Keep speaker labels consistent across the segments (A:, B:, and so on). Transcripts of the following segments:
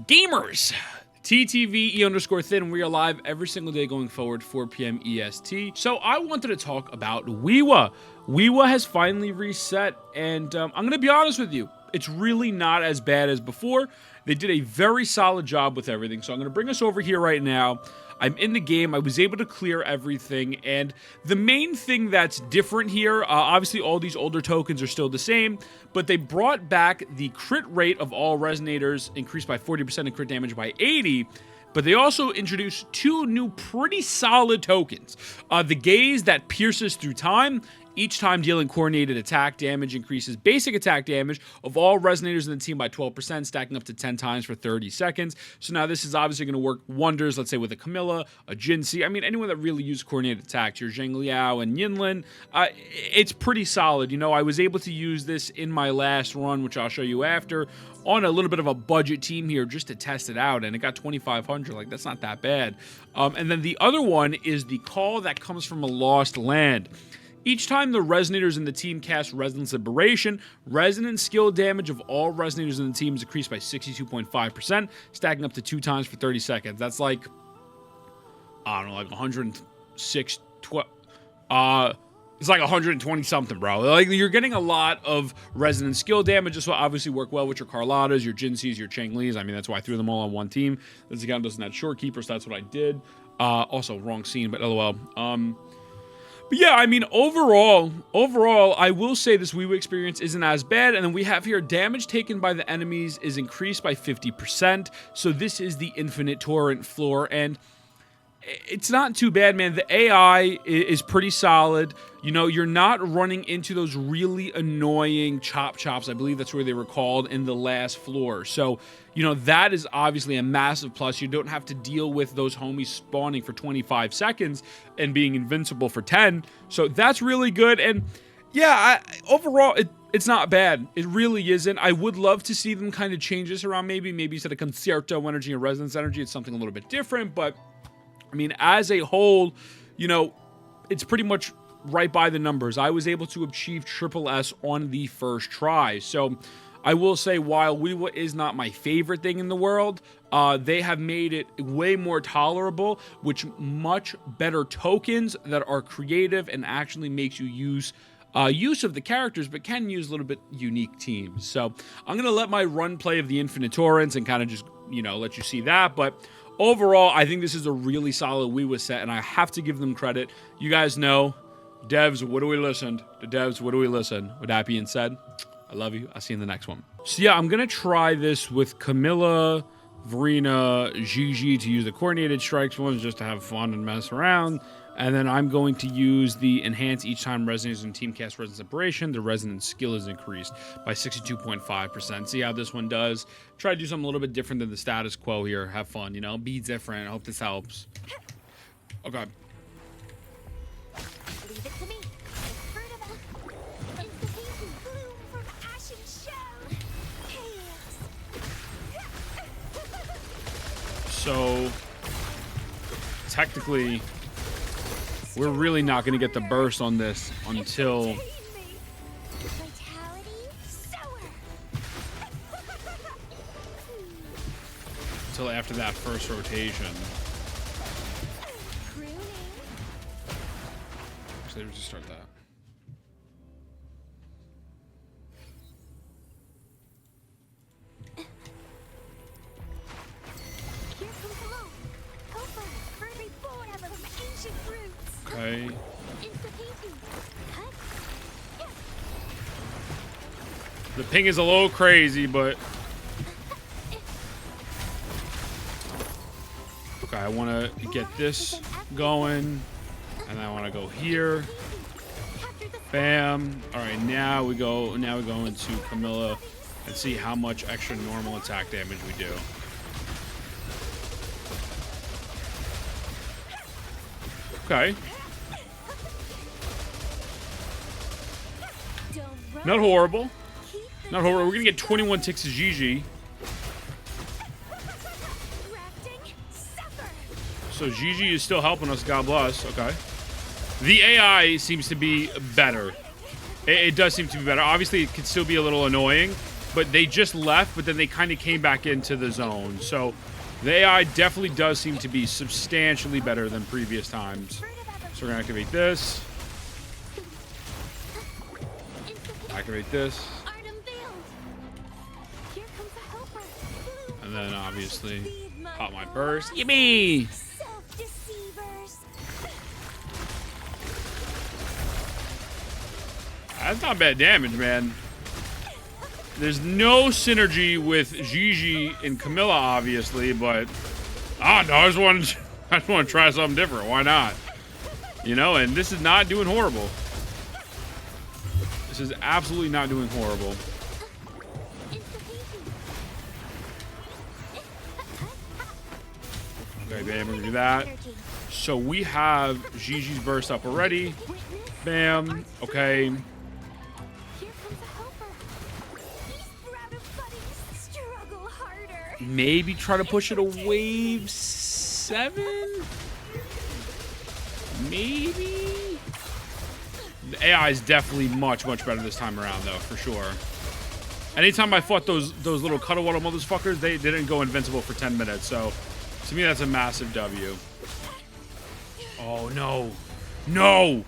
A: Gamers! TTVE_thin. We are live every single day going forward, 4 p.m. EST. So I wanted to talk about WhiWa. WhiWa has finally reset, and I'm going to be honest with you. It's really not as bad as before. They did a very solid job with everything. So I'm going to bring us over here right now. I'm in the game. I was able to clear everything. And the main thing that's different here, obviously all these older tokens are still the same, but they brought back the crit rate of all resonators, increased by 40% and crit damage by 80%. But they also introduced two new pretty solid tokens. The gaze that pierces through time. Each time dealing coordinated attack damage increases basic attack damage of all resonators in the team by 12%, stacking up to 10 times for 30 seconds. So now this is obviously going to work wonders, let's say, with a Camilla, a Jinxie. I mean, anyone that really uses coordinated attacks, your Zheng Liao and Yinlin. It's pretty solid. You know, I was able to use this in my last run, which I'll show you after, on a little bit of a budget team here just to test it out, and it got 2,500. Like, that's not that bad. And then the other one is the call that comes from a lost land. Each time the resonators in the team cast Resonance Liberation, resonance skill damage of all resonators in the team is increased by 62.5%, stacking up to 2 times for 30 seconds. That's like, I don't know, like 106, it's like 120 something, bro. Like, you're getting a lot of resonance skill damage. This will obviously work well with your Carlottas, your Jinxies, your Changlis. I mean, that's why I threw them all on one team. This account doesn't have short keepers, so that's what I did. Also, wrong scene, but lol. But yeah, I mean, overall, I will say this WhiWa experience isn't as bad. And then we have here, damage taken by the enemies is increased by 50%. So this is the infinite torrent floor, and it's not too bad, man. The AI is pretty solid. You know, you're not running into those really annoying chops. I believe that's where they were called in the last floor. So, you know, that is obviously a massive plus. You don't have to deal with those homies spawning for 25 seconds and being invincible for 10. So that's really good. And yeah, overall, it's not bad. It really isn't. I would love to see them kind of change this around. Maybe instead of Concerto Energy and Resonance Energy, it's something a little bit different. But I mean, as a whole, you know, it's pretty much right by the numbers. I was able to achieve triple S on the first try. So I will say, while WhiWa is not my favorite thing in the world, they have made it way more tolerable, which much better tokens that are creative and actually makes you use of the characters, but can use a little bit unique teams. So I'm going to let my run play of the Infinite Torrents and kind of just, you know, let you see that. But overall, I think this is a really solid WhiWa set, and I have to give them credit. You guys know, devs, what do we listen? The devs, what do we listen? With that being said, I love you. I'll see you in the next one. So yeah, I'm going to try this with Camilla, Verena, Gigi to use the coordinated strikes ones just to have fun and mess around. And then I'm going to use the enhance each time resonators in team cast resonance separation. The resonance skill is increased by 62.5%. See how this one does. Try to do something a little bit different than the status quo here. Have fun, you know, be different. I hope this helps. Okay.
B: Leave it to me. Bloom from ashen shell.
A: So technically, we're really not going to get the burst on this until after that first rotation. Actually, let's just start that. Okay. The ping is a little crazy, but okay, I want to get this going, and I want to go here. Bam. All right, now we go into Camilla and see how much extra normal attack damage we do. Okay. Not horrible. Not horrible. We're going to get 21 ticks of Gigi. So Gigi is still helping us, God bless. Okay. The AI seems to be better. It does seem to be better. Obviously, it could still be a little annoying, but they just left, but then they kind of came back into the zone. So the AI definitely does seem to be substantially better than previous times. So we're gonna activate this. Activate this. And then obviously pop my burst. Yippee! That's not bad damage, man. There's no synergy with Gigi and Camilla, obviously, but I don't know. I just want to try something different. Why not? You know, and this is not doing horrible. This is absolutely not doing horrible. Okay, bam, we're gonna do that. So we have Gigi's burst up already. Bam. Okay. Maybe try to push it a wave 7? Maybe? The AI is definitely much better this time around, though, for sure. Anytime I fought those little cuddle waddle motherfuckers, they didn't go invincible for 10 minutes, so to me that's a massive W. Oh, no. No!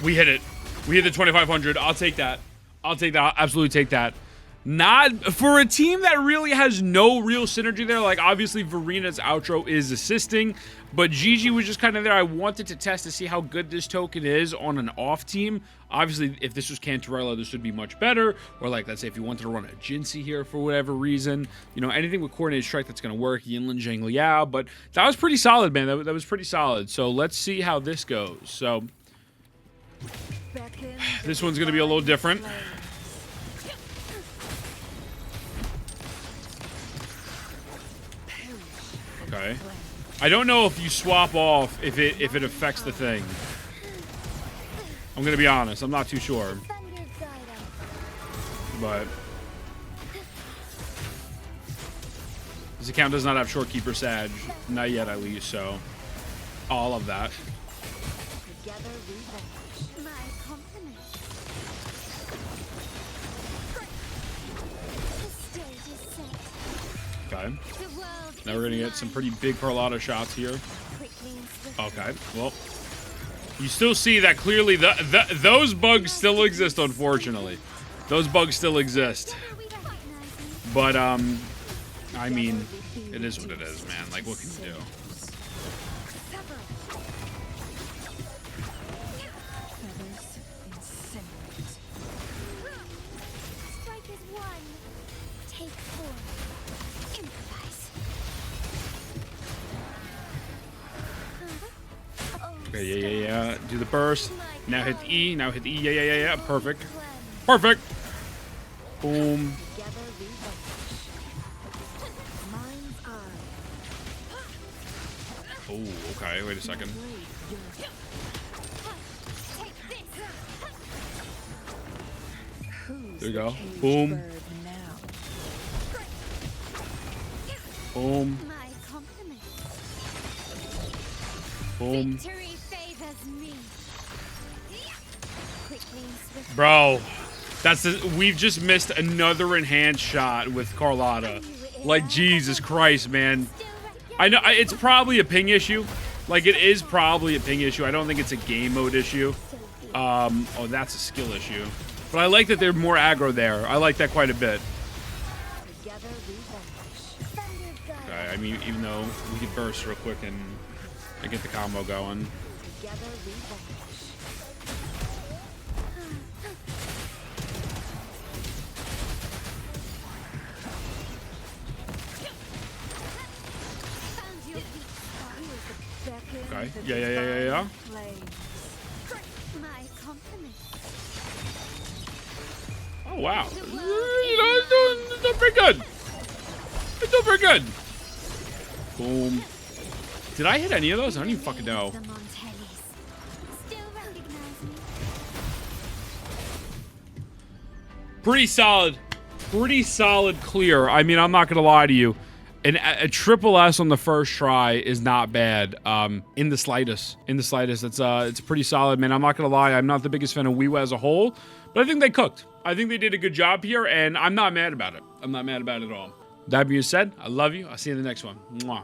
A: We hit it. We hit the 2,500. I'll take that. I'll take that. I'll absolutely take that. Not for a team that really has no real synergy there. Like, obviously Verena's outro is assisting, but Gigi was just kind of there. I wanted to test to see how good this token is on an off team. Obviously, if this was Cantarella, this would be much better. Or like, let's say if you wanted to run a Jinxie here for whatever reason, you know, anything with coordinated strike that's going to work. Yinlin, Zhang Liao, but that was pretty solid, man. That was pretty solid. So let's see how this goes. So this one's going to be a little different. Okay. I don't know if you swap off if it affects the thing. I'm gonna be honest, I'm not too sure. But this account does not have Shorekeeper Sag. Not yet, at least, so all of that. Okay. Now we're gonna get some pretty big Carlotta shots here. Okay, well, you still see that clearly those bugs still exist, unfortunately. Those bugs still exist. But, I mean, it is what it is, man. Like, what can you do? Okay, yeah. Do the burst. Now hit the E. Now hit the E. Yeah. Perfect. Perfect. Boom. Oh, okay. Wait a second. There we go. Boom. Boom. Boom. Bro, we've just missed another enhanced shot with Carlotta. Like, Jesus Christ, man. I know it's probably a ping issue. Like, it is probably a ping issue. I don't think it's a game mode issue. Oh, that's a skill issue. But I like that they're more aggro there. I like that quite a bit. Okay, I mean, even though we could burst real quick and get the combo going. Okay. Yeah. Oh, wow. You know, it's doing pretty good. It's doing pretty good. Boom. Did I hit any of those? I don't even fucking know. Pretty solid. Pretty solid clear. I mean, I'm not going to lie to you. A triple S on the first try is not bad. In the slightest. It's pretty solid, man. I'm not gonna lie. I'm not the biggest fan of WhiWa as a whole, But I think they cooked. I think they did a good job here, and I'm not mad about it. I'm not mad about it at all. That being said, I love you. I'll see you in the next one. Mwah.